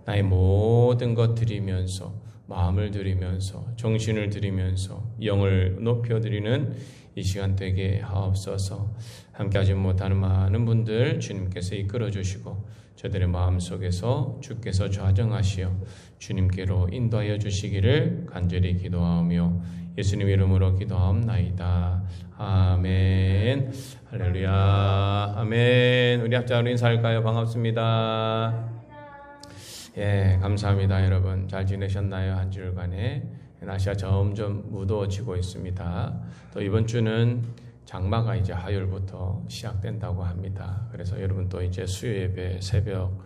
나의 모든 것 드리면서, 마음을 드리면서, 정신을 드리면서, 영을 높여드리는 이 시간 되게 하옵소서. 함께하지 못하는 많은 분들 주님께서 이끌어주시고 저들의 마음속에서 주께서 좌정하시어 주님께로 인도하여 주시기를 간절히 기도하오며 예수님 이름으로 기도하옵나이다. 아멘. 할렐루야. 아멘. 우리 합자 우리 인사할까요? 반갑습니다. 예, 감사합니다. 여러분 잘 지내셨나요? 한 주일간에 날씨가 점점 무더워지고 있습니다. 또 이번 주는 장마가 이제 화요일부터 시작된다고 합니다. 그래서 여러분 또 이제 수요 예배, 새벽,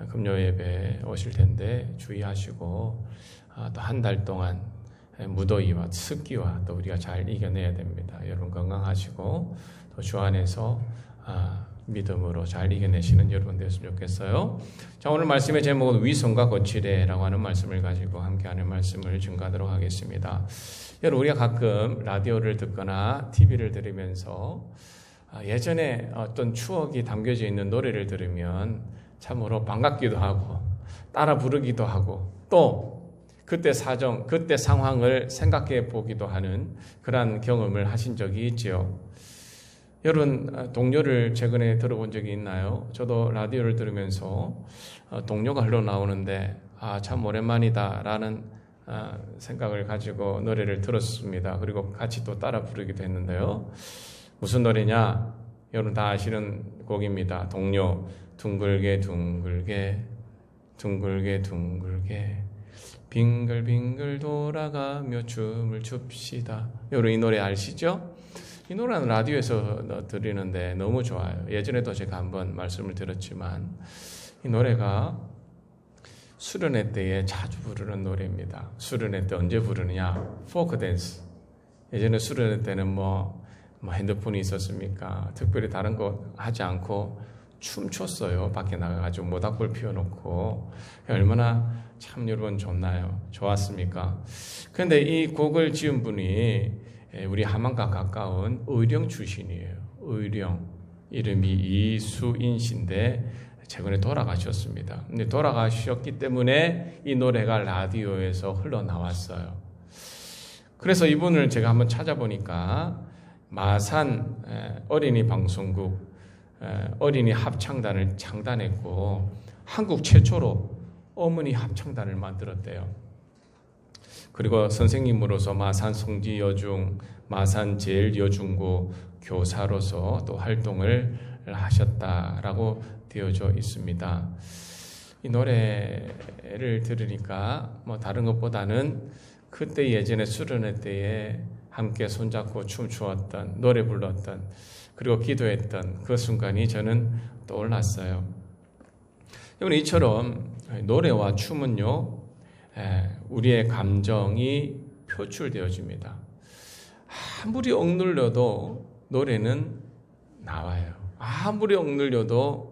금요 예배 오실 텐데 주의하시고 또 한 달 동안 무더위와 습기와 또 우리가 잘 이겨내야 됩니다. 여러분 건강하시고 또 주 안에서 믿음으로 잘 이겨내시는 여러분 되었으면 좋겠어요. 자, 오늘 말씀의 제목은 위선과 거칠애라고 하는 말씀을 가지고 함께하는 말씀을 증가하도록 하겠습니다. 여러분 우리가 가끔 라디오를 듣거나 TV를 들으면서 예전에 어떤 추억이 담겨져 있는 노래를 들으면 참으로 반갑기도 하고 따라 부르기도 하고 또 그때 사정, 그때 상황을 생각해 보기도 하는 그런 경험을 하신 적이 있지요. 여러분 동요를 최근에 들어본 적이 있나요? 저도 라디오를 들으면서 동요가 흘러나오는데 참 오랜만이다 라는 생각을 가지고 노래를 들었습니다. 그리고 같이 또 따라 부르기도 했는데요. 무슨 노래냐? 여러분 다 아시는 곡입니다. 동요. 둥글게 둥글게 둥글게 둥글게 빙글빙글 돌아가며 춤을 춥시다. 여러분 이 노래 아시죠? 이 노래는 라디오에서 들리는데 너무 좋아요. 예전에도 제가 한번 말씀을 드렸지만 이 노래가 수련회 때에 자주 부르는 노래입니다. 수련회 때 언제 부르느냐? 포크 댄스. 예전에 수련회 때는 뭐 핸드폰이 있었습니까? 특별히 다른 거 하지 않고 춤췄어요. 밖에 나가가지고 모닥불 피워놓고. 얼마나 참 여러분 좋았습니까? 그런데 이 곡을 지은 분이 우리 함안과 가까운 의령 출신이에요. 의령. 이름이 이수인 씨인데 최근에 돌아가셨습니다. 근데 돌아가셨기 때문에 이 노래가 라디오에서 흘러나왔어요. 그래서 이분을 제가 한번 찾아보니까 마산 어린이 방송국 어린이 합창단을 창단했고 한국 최초로 어머니 합창단을 만들었대요. 그리고 선생님으로서 마산 성지여중, 마산 제일여중고 교사로서 또 활동을 하셨다라고 되어져 있습니다. 이 노래를 들으니까 뭐 다른 것보다는 그때 예전에 수련회 때에 함께 손잡고 춤추었던, 노래 불렀던, 그리고 기도했던 그 순간이 저는 떠올랐어요. 여러분 이처럼 노래와 춤은요, 우리의 감정이 표출되어집니다. 아무리 억눌려도 노래는 나와요. 아무리 억눌려도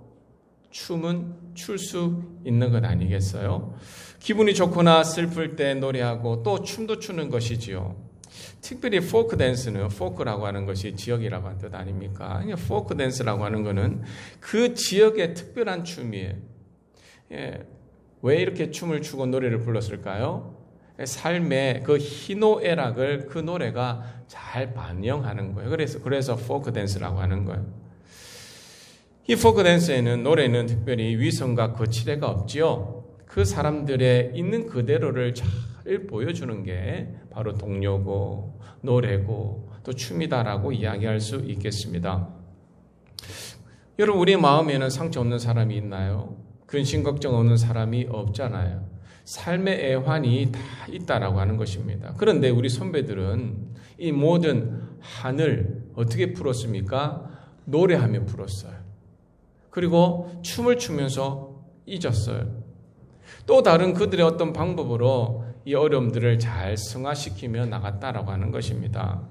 춤은 출 수 있는 것 아니겠어요? 기분이 좋거나 슬플 때 노래하고 또 춤도 추는 것이지요. 특별히 포크 댄스는 포크라고 하는 것이 지역이라고 하는 뜻 아닙니까? 포크 댄스라고 하는 것은 그 지역의 특별한 춤이에요. 왜 이렇게 춤을 추고 노래를 불렀을까요? 삶의 그 희노애락을 그 노래가 잘 반영하는 거예요. 그래서 포크 댄스라고 하는 거예요. 이 포크 댄스에는 노래는 특별히 위선과 거칠애가 없지요. 그 사람들의 있는 그대로를 잘 보여주는 게 바로 동요고 노래고 또 춤이다라고 이야기할 수 있겠습니다. 여러분 우리의 마음에는 상처 없는 사람이 있나요? 근심 걱정 없는 사람이 없잖아요. 삶의 애환이 다 있다라고 하는 것입니다. 그런데 우리 선배들은 이 모든 한을 어떻게 풀었습니까? 노래하며 풀었어요. 그리고 춤을 추면서 잊었어요. 또 다른 그들의 어떤 방법으로 이 어려움들을 잘 승화시키며 나갔다라고 하는 것입니다.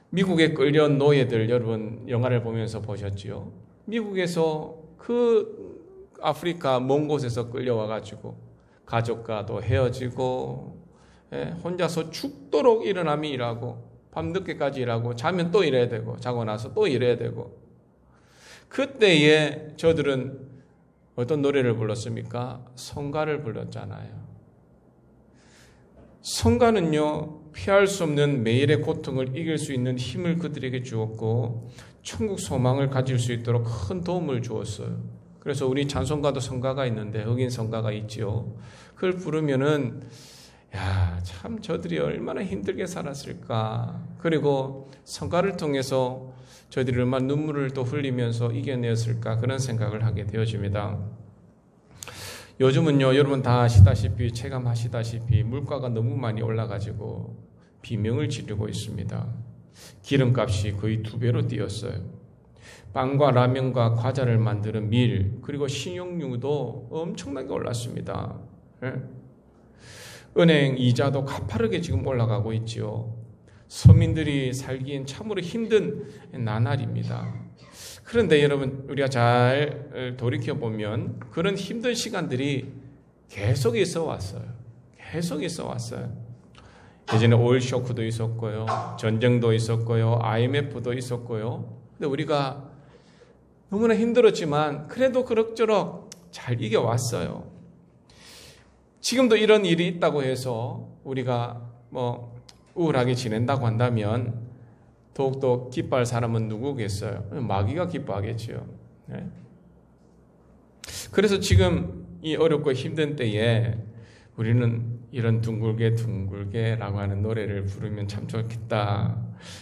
미국에 끌려온 노예들 여러분 영화를 보면서 보셨지요? 미국에서 그 아프리카 먼 곳에서 끌려와가지고 가족과도 헤어지고 혼자서 죽도록 일어나면 일하고 밤늦게까지 일하고 자면 또 일해야 되고 자고 나서 또 일해야 되고 그때에 저들은 어떤 노래를 불렀습니까? 성가를 불렀잖아요. 성가는요, 피할 수 없는 매일의 고통을 이길 수 있는 힘을 그들에게 주었고 천국 소망을 가질 수 있도록 큰 도움을 주었어요. 그래서 우리 찬송가도 성가가 있는데 흑인 성가가 있지요. 그걸 부르면은 야, 참 저들이 얼마나 힘들게 살았을까. 그리고 성가를 통해서 저들이 얼마나 눈물을 또 흘리면서 이겨내었을까, 그런 생각을 하게 되어집니다. 요즘은요, 여러분 다 아시다시피, 체감하시다시피 물가가 너무 많이 올라가지고 비명을 지르고 있습니다. 기름값이 거의 2배로 뛰었어요. 빵과 라면과 과자를 만드는 밀, 그리고 식용유도 엄청나게 올랐습니다. 은행 이자도 가파르게 지금 올라가고 있지요. 서민들이 살기엔 참으로 힘든 나날입니다. 그런데 여러분, 우리가 잘 돌이켜보면 그런 힘든 시간들이 계속 있어 왔어요. 계속 있어 왔어요. 예전에 오일 쇼크도 있었고요. 전쟁도 있었고요. IMF도 있었고요. 근데 우리가 너무나 힘들었지만 그래도 그럭저럭 잘 이겨왔어요. 지금도 이런 일이 있다고 해서 우리가 우울하게 지낸다고 한다면 더욱더 기뻐할 사람은 누구겠어요? 마귀가 기뻐하겠지요. 네? 그래서 지금 이 어렵고 힘든 때에 우리는 이런 둥글게 둥글게라고 하는 노래를 부르면 참 좋겠다.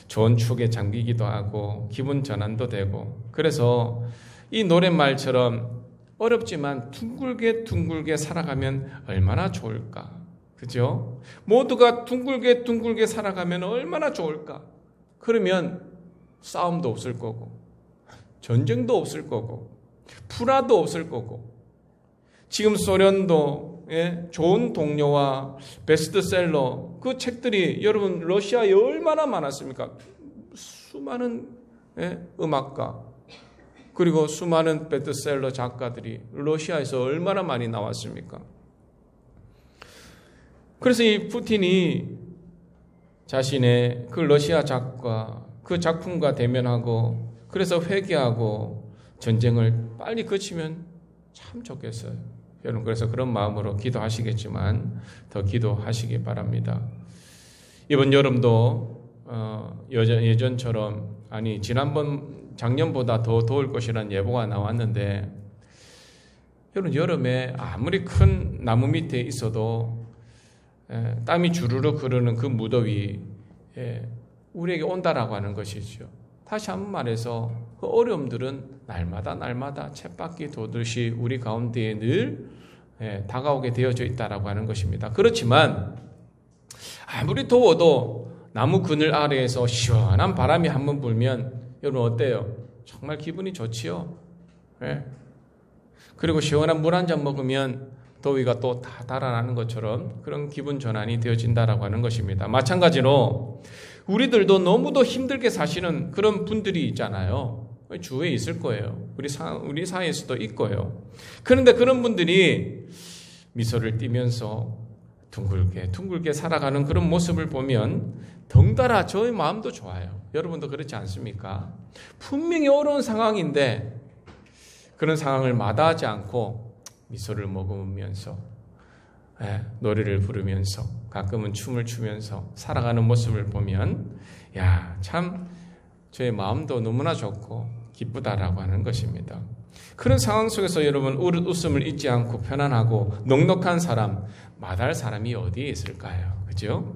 좋은 추억에 잠기기도 하고 기분 전환도 되고, 그래서 이 노랫말처럼 어렵지만 둥글게 둥글게 살아가면 얼마나 좋을까. 그죠? 모두가 둥글게 둥글게 살아가면 얼마나 좋을까. 그러면 싸움도 없을 거고, 전쟁도 없을 거고, 불화도 없을 거고, 지금 소련도 좋은 동료와 베스트셀러, 그 책들이 여러분 러시아에 얼마나 많았습니까? 수많은 음악가, 그리고 수많은 베스트셀러 작가들이 러시아에서 얼마나 많이 나왔습니까? 그래서 이 푸틴이 자신의 그 러시아 작가, 그 작품과 대면하고, 그래서 회개하고 전쟁을 빨리 그치면 참 좋겠어요. 여러분, 그래서 그런 마음으로 기도하시겠지만 더 기도하시기 바랍니다. 이번 여름도 예전처럼, 아니 작년보다 더 더울 것이라는 예보가 나왔는데, 여러분 여름에 아무리 큰 나무 밑에 있어도 땀이 주르륵 흐르는 그 무더위 우리에게 온다라고 하는 것이죠. 다시 한번 말해서 그 어려움들은 날마다 쳇바퀴 도듯이 우리 가운데에 늘 다가오게 되어져 있다라고 하는 것입니다. 그렇지만 아무리 더워도 나무 그늘 아래에서 시원한 바람이 한번 불면 여러분 어때요? 정말 기분이 좋지요. 그리고 시원한 물 한 잔 먹으면 더위가 또 다 달아나는 것처럼 그런 기분 전환이 되어진다라고 하는 것입니다. 마찬가지로 우리들도 너무도 힘들게 사시는 그런 분들이 있잖아요. 주위에 있을 거예요. 우리 사이에서도 있고요. 그런데 그런 분들이 미소를 띠면서 둥글게 살아가는 그런 모습을 보면 덩달아 저의 마음도 좋아요. 여러분도 그렇지 않습니까? 분명히 어려운 상황인데 그런 상황을 마다하지 않고 미소를 머금으면서 노래를 부르면서 가끔은 춤을 추면서 살아가는 모습을 보면 야, 참 저의 마음도 너무나 좋고 기쁘다라고 하는 것입니다. 그런 상황 속에서 여러분 웃음을 잊지 않고 편안하고 넉넉한 사람, 마다할 사람이 어디에 있을까요? 그죠?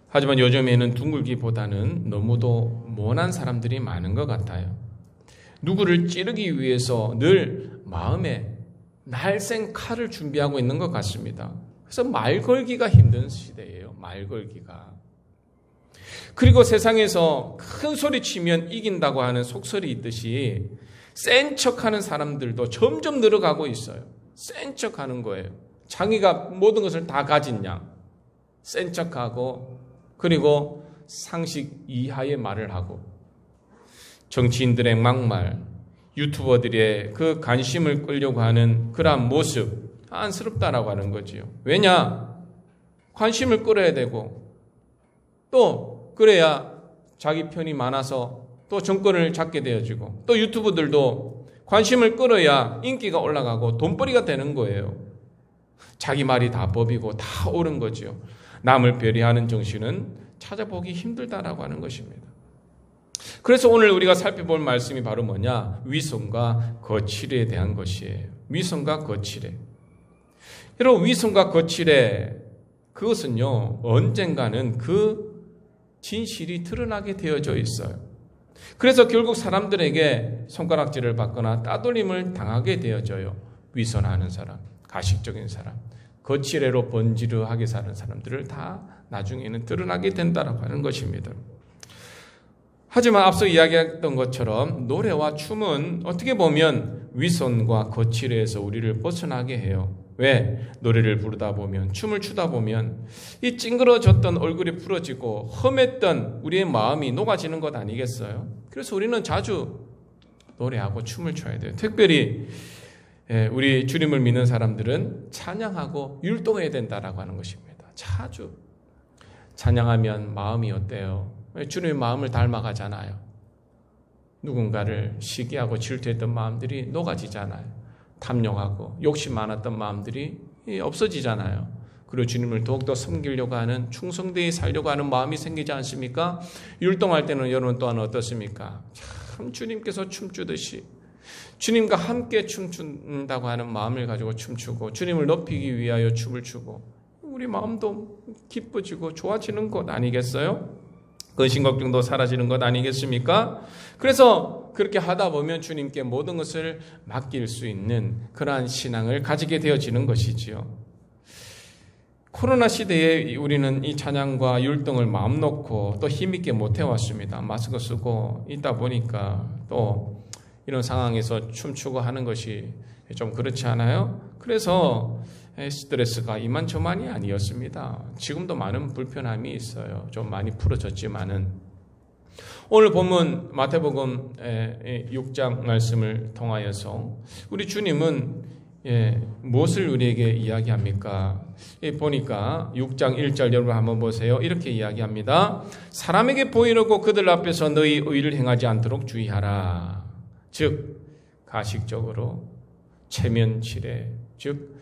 하지만 요즘에는 둥글기보다는 너무도 모난 사람들이 많은 것 같아요. 누구를 찌르기 위해서 늘 마음에 날쌘 칼을 준비하고 있는 것 같습니다. 그래서 말 걸기가 힘든 시대예요. 말 걸기가. 그리고 세상에서 큰 소리 치면 이긴다고 하는 속설이 있듯이 센 척하는 사람들도 점점 늘어가고 있어요. 센 척하는 거예요. 자기가 모든 것을 다 가진 양 센 척하고, 그리고 상식 이하의 말을 하고, 정치인들의 막말, 유튜버들의 그 관심을 끌려고 하는 그러한 모습, 안쓰럽다라고 하는 거지요. 왜냐? 관심을 끌어야 되고, 또 그래야 자기 편이 많아서 또 정권을 잡게 되어지고, 또 유튜버들도 관심을 끌어야 인기가 올라가고 돈벌이가 되는 거예요. 자기 말이 다 법이고 다 옳은 거죠. 남을 배려하는 정신은 찾아보기 힘들다라고 하는 것입니다. 그래서 오늘 우리가 살펴볼 말씀이 바로 뭐냐? 위선과 거칠에 대한 것이에요. 위선과 거칠에. 여러분, 위선과 거칠에 그것은요, 언젠가는 그 진실이 드러나게 되어져 있어요. 그래서 결국 사람들에게 손가락질을 받거나 따돌림을 당하게 되어져요. 위선하는 사람, 가식적인 사람, 거칠애로 번지르하게 사는 사람들을 다 나중에는 드러나게 된다라고 하는 것입니다. 하지만 앞서 이야기했던 것처럼 노래와 춤은 어떻게 보면 위선과 거칠애에서 우리를 벗어나게 해요. 왜? 노래를 부르다 보면, 춤을 추다 보면 이 찡그러졌던 얼굴이 부러지고 험했던 우리의 마음이 녹아지는 것 아니겠어요? 그래서 우리는 자주 노래하고 춤을 춰야 돼요. 특별히 우리 주님을 믿는 사람들은 찬양하고 율동해야 된다라고 하는 것입니다. 자주 찬양하면 마음이 어때요? 주님의 마음을 닮아가잖아요. 누군가를 시기하고 질투했던 마음들이 녹아지잖아요. 탐욕하고 욕심 많았던 마음들이 없어지잖아요. 그리고 주님을 더욱더 섬기려고 하는, 충성되이 살려고 하는 마음이 생기지 않습니까? 율동할 때는 여러분 또한 어떻습니까? 참 주님께서 춤추듯이 주님과 함께 춤춘다고 하는 마음을 가지고 춤추고 주님을 높이기 위하여 춤을 추고 우리 마음도 기뻐지고 좋아지는 것 아니겠어요? 근심 걱정도 사라지는 것 아니겠습니까? 그래서 그렇게 하다 보면 주님께 모든 것을 맡길 수 있는 그러한 신앙을 가지게 되어지는 것이지요. 코로나 시대에 우리는 이 찬양과 율동을 마음 놓고 또 힘있게 못 해왔습니다. 마스크 쓰고 있다 보니까 또 이런 상황에서 춤추고 하는 것이 좀 그렇지 않아요? 그래서 스트레스가 이만저만이 아니었습니다. 지금도 많은 불편함이 있어요. 좀 많이 풀어졌지만은. 오늘 본문 마태복음 6장 말씀을 통하여서 우리 주님은 무엇을 우리에게 이야기합니까? 보니까 6장 1절 여러분 한번 보세요. 이렇게 이야기합니다. 사람에게 보이려고 그들 앞에서 너희 의를 행하지 않도록 주의하라. 즉 가식적으로 체면치레, 즉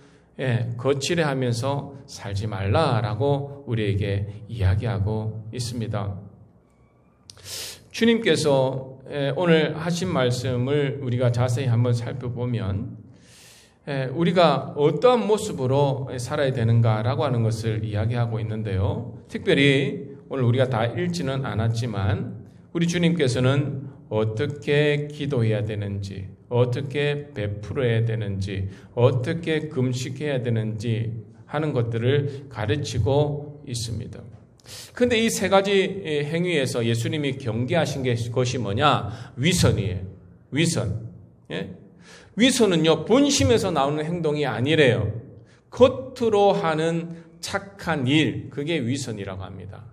거칠해하면서 살지 말라라고 우리에게 이야기하고 있습니다. 주님께서 오늘 하신 말씀을 우리가 자세히 한번 살펴보면 우리가 어떠한 모습으로 살아야 되는가라고 하는 것을 이야기하고 있는데요. 특별히 오늘 우리가 다 읽지는 않았지만 우리 주님께서는 어떻게 기도해야 되는지, 어떻게 베풀어야 되는지, 어떻게 금식해야 되는지 하는 것들을 가르치고 있습니다. 그런데 이 세 가지 행위에서 예수님이 경계하신 것이 뭐냐? 위선이에요. 위선. 위선은요, 본심에서 나오는 행동이 아니래요. 겉으로 하는 착한 일, 그게 위선이라고 합니다.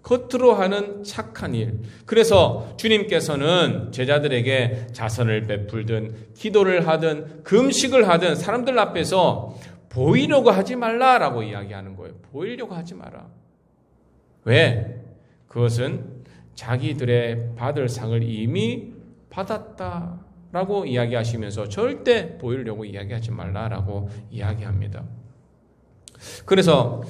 겉으로 하는 착한 일. 그래서 주님께서는 제자들에게 자선을 베풀든 기도를 하든 금식을 하든 사람들 앞에서 보이려고 하지 말라라고 이야기하는 거예요. 보이려고 하지 마라. 왜? 그것은 자기들의 받을 상을 이미 받았다라고 이야기하시면서 절대 보이려고 이야기하지 말라라고 이야기합니다. 그래서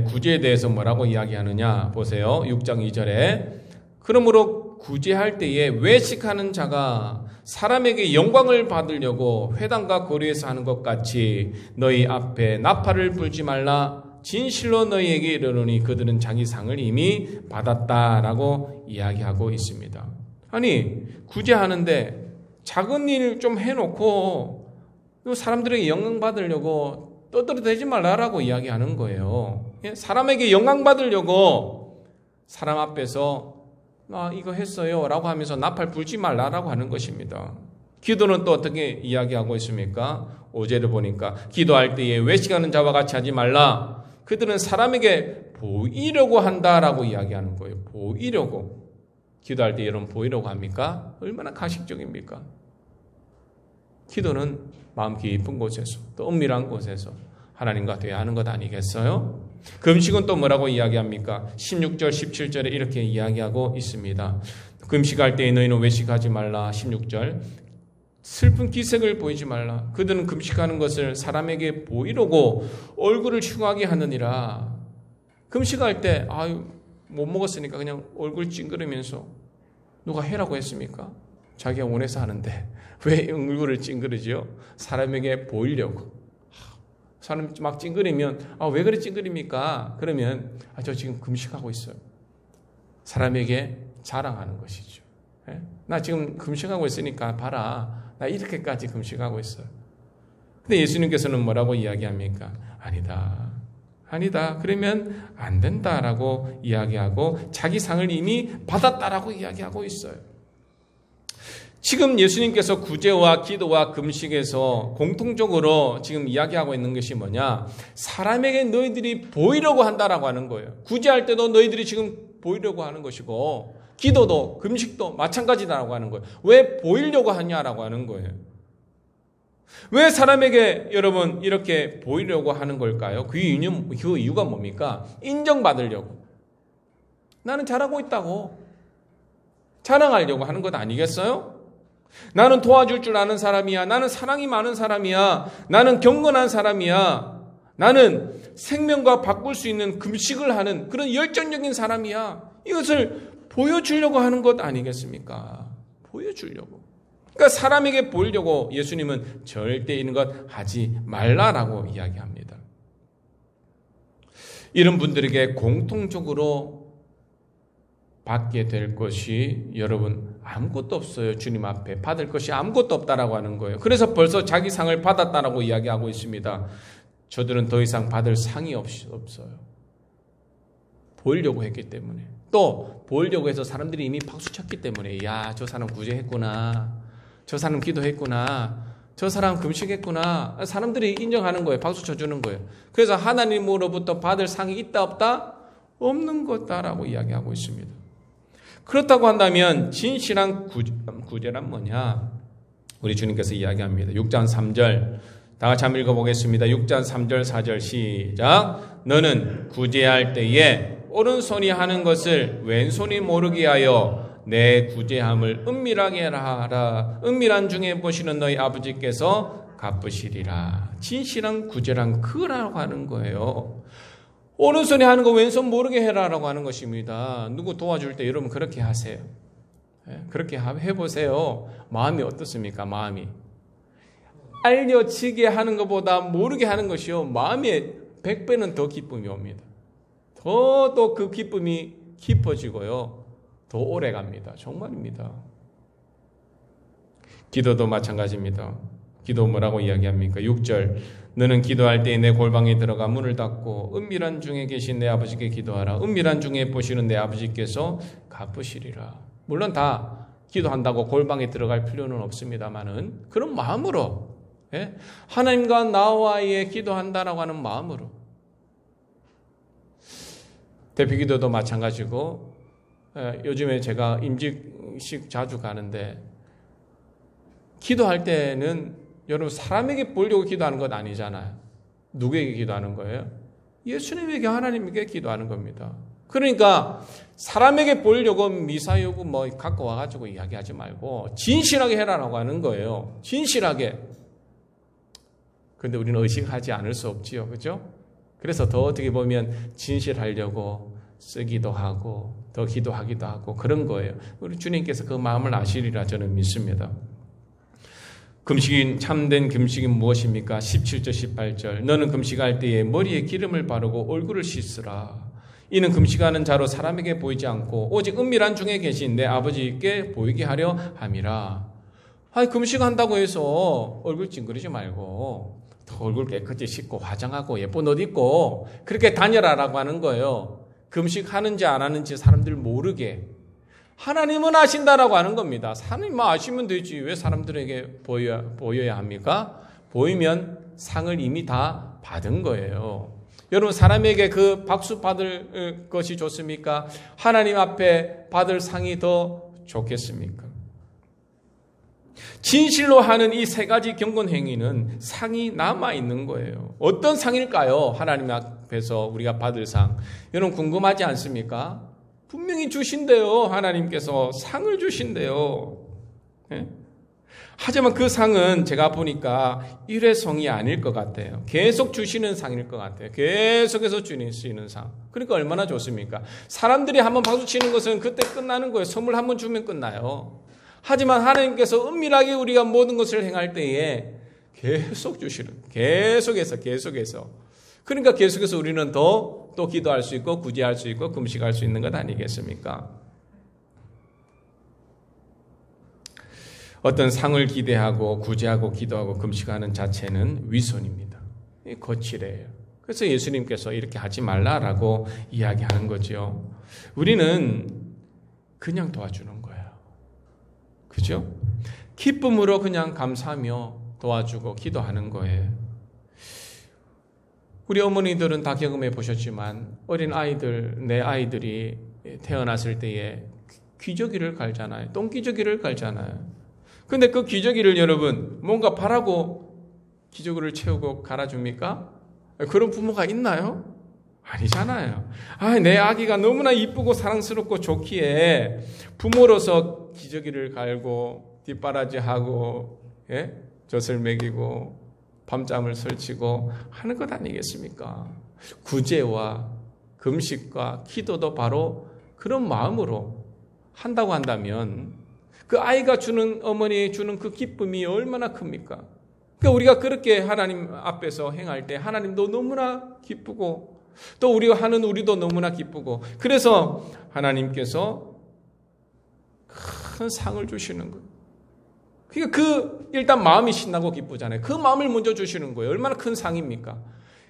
구제에 대해서 뭐라고 이야기하느냐 보세요. 6장 2절에 그러므로 구제할 때에 외식하는 자가 사람에게 영광을 받으려고 회당과 거리에서 하는 것 같이 너희 앞에 나팔을 불지 말라. 진실로 너희에게 이르노니 그들은 자기 상을 이미 받았다라고 이야기하고 있습니다. 아니 구제하는데 작은 일 좀 해놓고 사람들에게 영광 받으려고 떠들어대지 말라라고 이야기하는 거예요. 사람에게 영광 받으려고 사람 앞에서 이거 했어요 라고 하면서 나팔 불지 말라라고 하는 것입니다. 기도는 또 어떻게 이야기하고 있습니까? 5절을 보니까 기도할 때에 외식하는 자와 같이 하지 말라. 그들은 사람에게 보이려고 한다라고 이야기하는 거예요. 보이려고. 기도할 때 여러분 보이려고 합니까? 얼마나 가식적입니까? 기도는 마음 깊은 곳에서 또 은밀한 곳에서 하나님과 대화하는 것 아니겠어요? 금식은 또 뭐라고 이야기합니까? 16절 17절에 이렇게 이야기하고 있습니다. 금식할 때에 너희는 외식하지 말라. 16절 슬픈 기색을 보이지 말라. 그들은 금식하는 것을 사람에게 보이려고 얼굴을 흉하게 하느니라. 금식할 때 못 먹었으니까 그냥 얼굴 찡그리면서 누가 해라고 했습니까? 자기가 원해서 하는데 왜 얼굴을 찡그리지요? 사람에게 보이려고. 사람 막 찡그리면 왜 그래 찡그립니까? 그러면 저 지금 금식하고 있어요. 사람에게 자랑하는 것이죠. 나 지금 금식하고 있으니까 봐라. 나 이렇게까지 금식하고 있어요. 근데 예수님께서는 뭐라고 이야기합니까? 아니다. 그러면 안 된다라고 이야기하고 자기 상을 이미 받았다라고 이야기하고 있어요. 지금 예수님께서 구제와 기도와 금식에서 공통적으로 지금 이야기하고 있는 것이 뭐냐? 사람에게 너희들이 보이려고 한다라고 하는 거예요. 구제할 때도 너희들이 지금 보이려고 하는 것이고 기도도 금식도 마찬가지다라고 하는 거예요. 왜 보이려고 하냐라고 하는 거예요. 왜 사람에게 여러분 이렇게 보이려고 하는 걸까요? 그 이유가 뭡니까? 인정받으려고. 나는 잘하고 있다고 자랑하려고 하는 것 아니겠어요? 나는 도와줄 줄 아는 사람이야. 나는 사랑이 많은 사람이야. 나는 경건한 사람이야. 나는 생명과 바꿀 수 있는 금식을 하는 그런 열정적인 사람이야. 이것을 보여주려고 하는 것 아니겠습니까? 보여주려고. 그러니까 사람에게 보이려고 예수님은 절대 이런 것 하지 말라라고 이야기합니다. 이런 분들에게 공통적으로 받게 될 것이 여러분 아무것도 없어요. 주님 앞에 받을 것이 아무것도 없다라고 하는 거예요. 그래서 벌써 자기 상을 받았다라고 이야기하고 있습니다. 저들은 더 이상 받을 상이 없어요. 보이려고 했기 때문에. 또 보이려고 해서 사람들이 이미 박수쳤기 때문에 저 사람 구제했구나. 저 사람 기도했구나. 저 사람 금식했구나. 사람들이 인정하는 거예요. 박수 쳐주는 거예요. 그래서 하나님으로부터 받을 상이 있다 없다? 없는 것다라고 이야기하고 있습니다. 그렇다고 한다면 진실한 구제란 뭐냐? 우리 주님께서 이야기합니다. 6장 3절 다 같이 한번 읽어보겠습니다. 6장 3절 4절 시작. 너는 구제할 때에 오른손이 하는 것을 왼손이 모르게 하여 내 구제함을 은밀하게 하라. 은밀한 중에 보시는 너희 아버지께서 갚으시리라. 진실한 구제란 그거라고 하는 거예요. 오른손이 하는 거 왼손 모르게 해라라고 하는 것입니다. 누구 도와줄 때 여러분 그렇게 하세요. 그렇게 해보세요. 마음이 어떻습니까? 마음이 알려지게 하는 것보다 모르게 하는 것이요 마음에 100배는 더 기쁨이 옵니다. 더 그 기쁨이 깊어지고요 더 오래 갑니다. 정말입니다. 기도도 마찬가지입니다. 기도 뭐라고 이야기합니까? 6절 너는 기도할 때 내 골방에 들어가 문을 닫고 은밀한 중에 계신 내 아버지께 기도하라. 은밀한 중에 보시는 내 아버지께서 갚으시리라. 물론 다 기도한다고 골방에 들어갈 필요는 없습니다만은 그런 마음으로 하나님과 나와의 기도한다라고 하는 마음으로 대피기도도 마찬가지고 요즘에 제가 임직식 자주 가는데 기도할 때는 여러분 사람에게 보려고 기도하는 것 아니잖아요. 누구에게 기도하는 거예요? 예수님에게 하나님에게 기도하는 겁니다. 그러니까 사람에게 보려고 미사여구 갖고 와가지고 이야기하지 말고 진실하게 해라라고 하는 거예요. 진실하게. 그런데 우리는 의식하지 않을 수 없지요. 그죠? 그래서 더 어떻게 보면 진실하려고 쓰기도 하고 더 기도하기도 하고 그런 거예요. 우리 주님께서 그 마음을 아시리라 저는 믿습니다. 참된 금식이 무엇입니까? 17절 18절 너는 금식할 때에 머리에 기름을 바르고 얼굴을 씻으라. 이는 금식하는 자로 사람에게 보이지 않고 오직 은밀한 중에 계신 내 아버지께 보이게 하려 함이라. 금식한다고 해서 얼굴 찡그리지 말고 더 얼굴 깨끗이 씻고 화장하고 예쁜 옷 입고 그렇게 다녀라라고 하는 거예요. 금식하는지 안 하는지 사람들 모르게. 하나님은 아신다라고 하는 겁니다. 하나님만 아시면 되지 왜 사람들에게 보여야 합니까? 보이면 상을 이미 다 받은 거예요. 여러분 사람에게 그 박수 받을 것이 좋습니까? 하나님 앞에 받을 상이 더 좋겠습니까? 진실로 하는 이 세 가지 경건 행위는 상이 남아있는 거예요. 어떤 상일까요? 하나님 앞에서 우리가 받을 상. 여러분 궁금하지 않습니까? 분명히 주신대요. 하나님께서 상을 주신대요. 하지만 그 상은 제가 보니까 일회성이 아닐 것 같아요. 계속 주시는 상일 것 같아요. 계속해서 주시는 상. 그러니까 얼마나 좋습니까? 사람들이 한번 박수 치는 것은 그때 끝나는 거예요. 선물 한번 주면 끝나요. 하지만 하나님께서 은밀하게 우리가 모든 것을 행할 때에 계속 주시는, 계속해서. 그러니까 계속해서 우리는 더 또 기도할 수 있고 구제할 수 있고 금식할 수 있는 것 아니겠습니까? 어떤 상을 기대하고 구제하고 기도하고 금식하는 자체는 위선입니다. 거칠해요. 그래서 예수님께서 이렇게 하지 말라라고 이야기하는 거죠. 우리는 그냥 도와주는 거예요. 그죠? 기쁨으로 그냥 감사하며 도와주고 기도하는 거예요. 우리 어머니들은 다 경험해 보셨지만 어린 아이들, 내 아이들이 태어났을 때에 기저귀를 갈잖아요. 똥기저귀를 갈잖아요. 근데 그 기저귀를 여러분 뭔가 바라고 기저귀를 채우고 갈아줍니까? 그런 부모가 있나요? 아니잖아요. 내 아기가 너무나 이쁘고 사랑스럽고 좋기에 부모로서 기저귀를 갈고 뒷바라지하고 젖을 먹이고 밤잠을 설치고 하는 것 아니겠습니까? 구제와 금식과 기도도 바로 그런 마음으로 한다고 한다면 그 아이가 주는, 어머니 주는 그 기쁨이 얼마나 큽니까? 그러니까 우리가 그렇게 하나님 앞에서 행할 때 하나님도 너무나 기쁘고 또 우리가 하는 우리도 너무나 기쁘고 그래서 하나님께서 큰 상을 주시는 거예요. 그러니까 일단 마음이 신나고 기쁘잖아요. 그 마음을 먼저 주시는 거예요. 얼마나 큰 상입니까?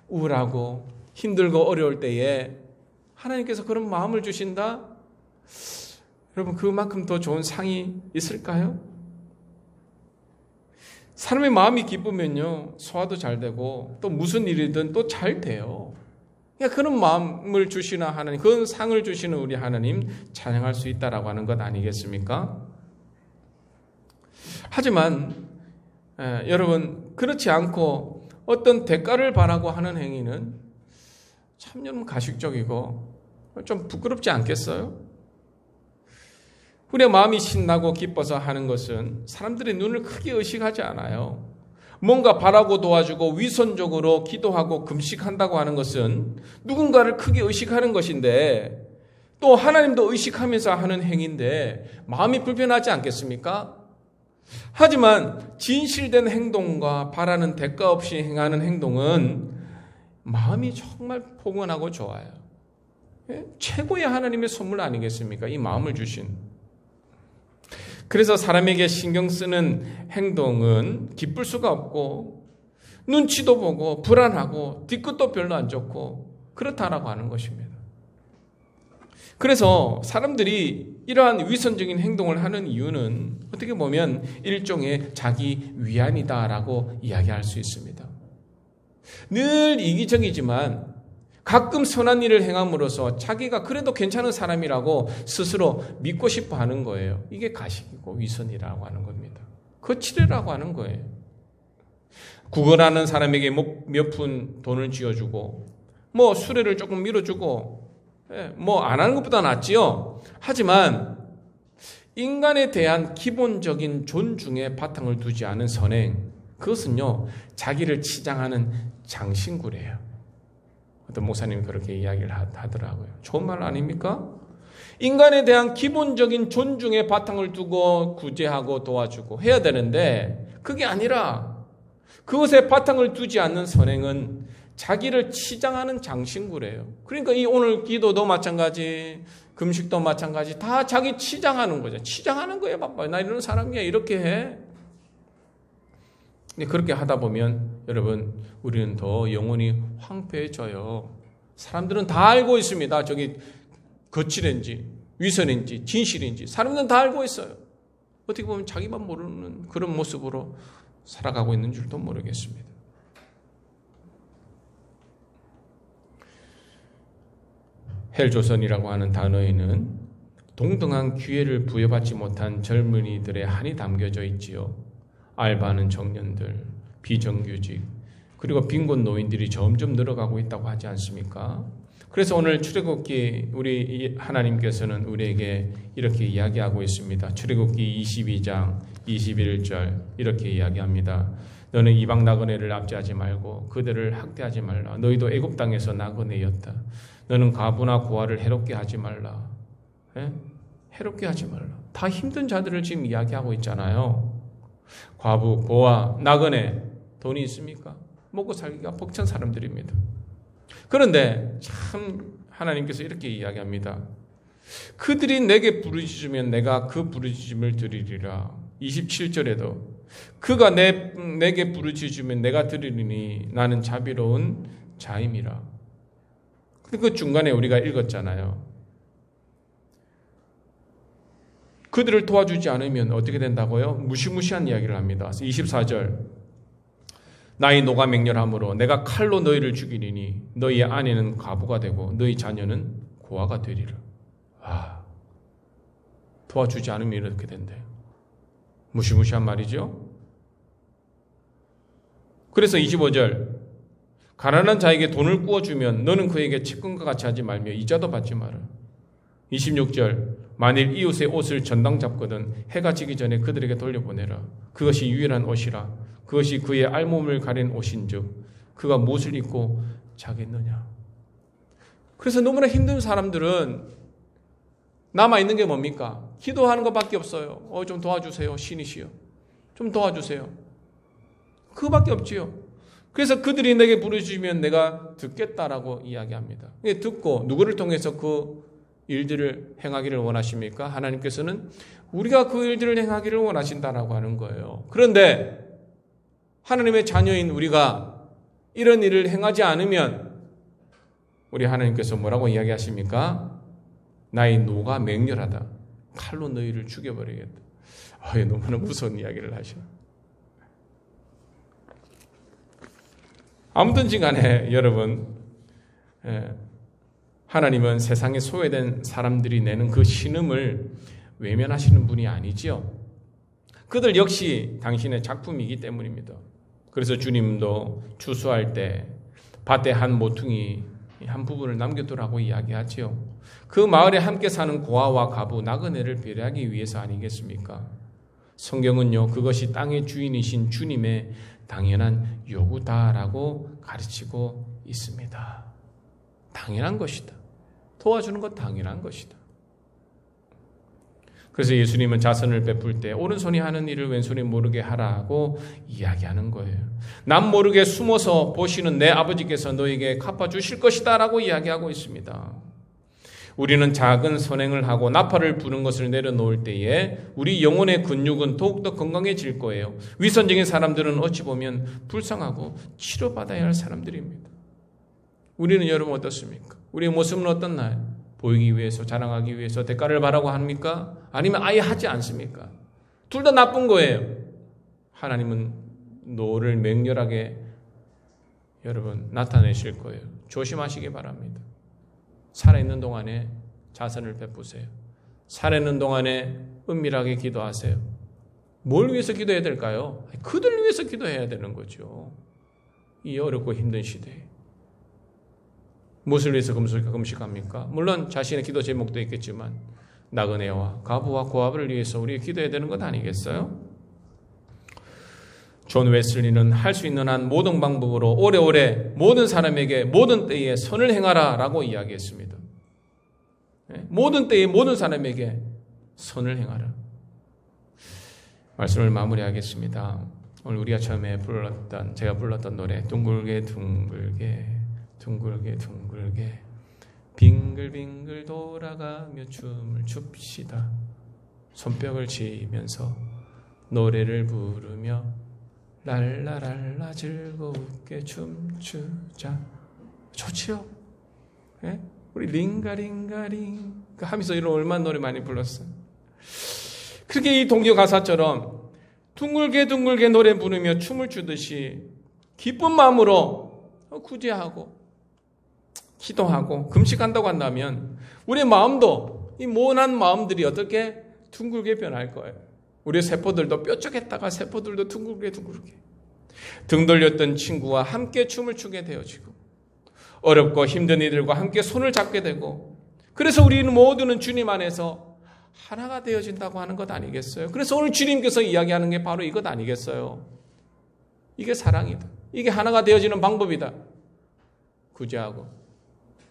우울하고 힘들고 어려울 때에 하나님께서 그런 마음을 주신다? 여러분 그만큼 더 좋은 상이 있을까요? 사람의 마음이 기쁘면요 소화도 잘 되고 또 무슨 일이든 또 잘 돼요. 그러니까 그런 마음을 주시는 하나님, 그런 상을 주시는 우리 하나님 찬양할 수 있다라고 하는 것 아니겠습니까? 하지만 여러분 그렇지 않고 어떤 대가를 바라고 하는 행위는 참 여러분 가식적이고 좀 부끄럽지 않겠어요? 우리의 마음이 신나고 기뻐서 하는 것은 사람들의 눈을 크게 의식하지 않아요. 뭔가 바라고 도와주고 위선적으로 기도하고 금식한다고 하는 것은 누군가를 크게 의식하는 것인데 또 하나님도 의식하면서 하는 행위인데 마음이 불편하지 않겠습니까? 하지만 진실된 행동과 바라는 대가 없이 행하는 행동은 마음이 정말 포근하고 좋아요. 최고의 하나님의 선물 아니겠습니까? 이 마음을 주신. 그래서 사람에게 신경 쓰는 행동은 기쁠 수가 없고 눈치도 보고 불안하고 뒤끝도 별로 안 좋고 그렇다라고 하는 것입니다. 그래서 사람들이 이러한 위선적인 행동을 하는 이유는 어떻게 보면 일종의 자기 위안이다라고 이야기할 수 있습니다. 늘 이기적이지만 가끔 선한 일을 행함으로써 자기가 그래도 괜찮은 사람이라고 스스로 믿고 싶어 하는 거예요. 이게 가식이고 위선이라고 하는 겁니다. 거칠이라고 하는 거예요. 구걸하는 사람에게 몇 푼 돈을 쥐어주고 뭐 수레를 조금 밀어주고 뭐 안 하는 것보다 낫지요. 하지만 인간에 대한 기본적인 존중에 바탕을 두지 않은 선행, 그것은요 자기를 치장하는 장신구래요. 어떤 목사님이 그렇게 이야기를 하더라고요. 좋은 말 아닙니까? 인간에 대한 기본적인 존중에 바탕을 두고 구제하고 도와주고 해야 되는데 그게 아니라 그것에 바탕을 두지 않는 선행은 자기를 치장하는 장신구래요. 그러니까 이 오늘 기도도 마찬가지, 금식도 마찬가지, 다 자기 치장하는 거죠. 치장하는 거예요. 바빠. 나 이런 사람이야. 이렇게 해. 근데 그렇게 하다 보면 여러분 우리는 더 영혼이 황폐해져요. 사람들은 다 알고 있습니다. 저기 거칠인지 위선인지 진실인지 사람들은 다 알고 있어요. 어떻게 보면 자기만 모르는 그런 모습으로 살아가고 있는 줄도 모르겠습니다. 헬조선이라고 하는 단어에는 동등한 기회를 부여받지 못한 젊은이들의 한이 담겨져 있지요. 알바하는 청년들, 비정규직, 그리고 빈곤 노인들이 점점 늘어가고 있다고 하지 않습니까? 그래서 오늘 출애굽기 우리 하나님께서는 우리에게 이렇게 이야기하고 있습니다. 출애굽기 22장 21절 이렇게 이야기합니다. 너는 이방 나그네를 압제하지 말고 그들을 학대하지 말라. 너희도 애굽 땅에서 나그네였다. 너는 과부나 고아를 해롭게 하지 말라. 예? 해롭게 하지 말라. 다 힘든 자들을 지금 이야기하고 있잖아요. 과부, 고아, 나그네 돈이 있습니까? 먹고 살기가 벅찬 사람들입니다. 그런데 참 하나님께서 이렇게 이야기합니다. 그들이 내게 부르짖으면 내가 그 부르짖음을 들으리라. 27절에도 그가 내게 부르짖으면 내가 들으리니 나는 자비로운 자임이라. 그 중간에 우리가 읽었잖아요. 그들을 도와주지 않으면 어떻게 된다고요? 무시무시한 이야기를 합니다. 24절 나의 노가 맹렬함으로 내가 칼로 너희를 죽이리니 너희의 아내는 과부가 되고 너희 자녀는 고아가 되리라. 와, 도와주지 않으면 이렇게 된대요. 무시무시한 말이죠. 그래서 25절 가난한 자에게 돈을 구워주면 너는 그에게 채권과 같이 하지 말며 이자도 받지 마라. 26절 만일 이웃의 옷을 전당 잡거든 해가 지기 전에 그들에게 돌려보내라. 그것이 유일한 옷이라. 그것이 그의 알몸을 가린 옷인즉 그가 무엇을 입고 자겠느냐. 그래서 너무나 힘든 사람들은 남아있는 게 뭡니까? 기도하는 것밖에 없어요. 좀 도와주세요. 신이시여. 좀 도와주세요. 그거밖에 없지요. 그래서 그들이 내게 부르짖으면 내가 듣겠다라고 이야기합니다. 듣고 누구를 통해서 그 일들을 행하기를 원하십니까? 하나님께서는 우리가 그 일들을 행하기를 원하신다라고 하는 거예요. 그런데 하나님의 자녀인 우리가 이런 일을 행하지 않으면 우리 하나님께서 뭐라고 이야기하십니까? 나의 노가 맹렬하다. 칼로 너희를 죽여버리겠다. 너무나 무서운 이야기를 하셔. 아무든지 간에 여러분, 하나님은 세상에 소외된 사람들이 내는 그 신음을 외면하시는 분이 아니지요. 그들 역시 당신의 작품이기 때문입니다. 그래서 주님도 추수할 때 밭에 한 모퉁이 한 부분을 남겨두라고 이야기하지요. 그 마을에 함께 사는 고아와 과부, 나그네를 배려하기 위해서 아니겠습니까? 성경은요, 그것이 땅의 주인이신 주님의 당연한 요구다라고 가르치고 있습니다. 당연한 것이다. 도와주는 것 당연한 것이다. 그래서 예수님은 자선을 베풀 때 오른손이 하는 일을 왼손이 모르게 하라고 이야기하는 거예요. 남 모르게 숨어서 보시는 내 아버지께서 너에게 갚아주실 것이다 라고 이야기하고 있습니다. 우리는 작은 선행을 하고 나팔을 부는 것을 내려놓을 때에 우리 영혼의 근육은 더욱더 건강해질 거예요. 위선적인 사람들은 어찌 보면 불쌍하고 치료받아야 할 사람들입니다. 우리는 여러분 어떻습니까? 우리의 모습은 어떻나요? 보이기 위해서, 자랑하기 위해서 대가를 바라고 합니까? 아니면 아예 하지 않습니까? 둘 다 나쁜 거예요. 하나님은 노를 맹렬하게 여러분 나타내실 거예요. 조심하시기 바랍니다. 살아있는 동안에 자선을 베푸세요. 살아있는 동안에 은밀하게 기도하세요. 뭘 위해서 기도해야 될까요? 그들 위해서 기도해야 되는 거죠. 이 어렵고 힘든 시대에. 무엇을 위해서 금식합니까? 물론 자신의 기도 제목도 있겠지만 나그네와 과부와 고아를 위해서 우리가 기도해야 되는 것 아니겠어요? 존 웨슬리는 할 수 있는 한 모든 방법으로 오래오래 모든 사람에게 모든 때에 선을 행하라 라고 이야기했습니다. 모든 때에 모든 사람에게 선을 행하라. 말씀을 마무리하겠습니다. 오늘 우리가 처음에 제가 불렀던 노래 둥글게 둥글게 둥글게 둥글게 빙글빙글 돌아가며 춤을 춥시다. 손뼉을 치면서 노래를 부르며 랄라랄라 즐겁게 춤추자. 좋지요? 예? 우리 링가링가링 하면서 이런 얼마나 노래 많이 불렀어요. 그렇게 이 동요 가사처럼 둥글게 둥글게 노래 부르며 춤을 추듯이 기쁜 마음으로 구제하고 기도하고 금식한다고 한다면 우리의 마음도 이 모난 마음들이 어떻게 둥글게 변할 거예요. 우리의 세포들도 뾰족했다가 세포들도 둥글게 등 돌렸던 친구와 함께 춤을 추게 되어지고 어렵고 힘든 이들과 함께 손을 잡게 되고 그래서 우리는 모두는 주님 안에서 하나가 되어진다고 하는 것 아니겠어요? 그래서 오늘 주님께서 이야기하는 게 바로 이것 아니겠어요? 이게 사랑이다. 이게 하나가 되어지는 방법이다. 구제하고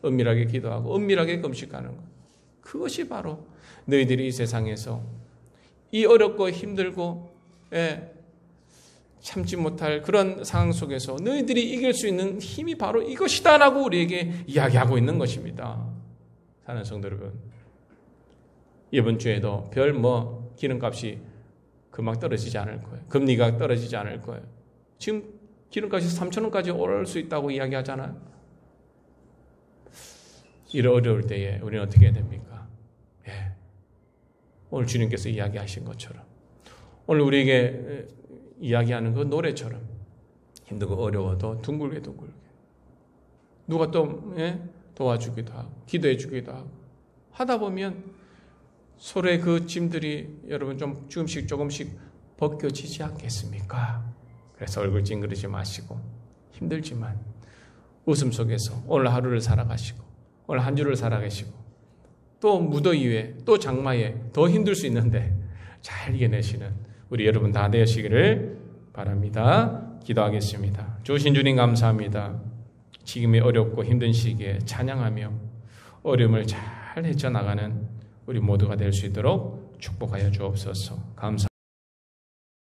은밀하게 기도하고 은밀하게 금식하는 것. 그것이 바로 너희들이 이 세상에서 이 어렵고 힘들고 참지 못할 그런 상황 속에서 너희들이 이길 수 있는 힘이 바로 이것이다라고 우리에게 이야기하고 있는 것입니다. 사랑하는 성도 여러분, 이번 주에도 별 기름값이 금방 떨어지지 않을 거예요. 금리가 떨어지지 않을 거예요. 지금 기름값이 3,000원까지 오를 수 있다고 이야기하잖아요. 이런 어려울 때에 우리는 어떻게 해야 됩니까? 오늘 주님께서 이야기하신 것처럼 오늘 우리에게 이야기하는 그 노래처럼 힘들고 어려워도 둥글게 누가 또 도와주기도 하고 기도해 주기도 하고 하다 보면 서로의 그 짐들이 여러분 좀 조금씩 벗겨지지 않겠습니까? 그래서 얼굴 찡그리지 마시고 힘들지만 웃음 속에서 오늘 하루를 살아가시고 오늘 한 주를 살아가시고 또 무더위에 또 장마에 더 힘들 수 있는데 잘 이겨내시는 우리 여러분 다 되시기를 바랍니다. 기도하겠습니다. 주신 주님 감사합니다. 지금의 어렵고 힘든 시기에 찬양하며 어려움을 잘 헤쳐나가는 우리 모두가 될 수 있도록 축복하여 주옵소서. 감사합니다.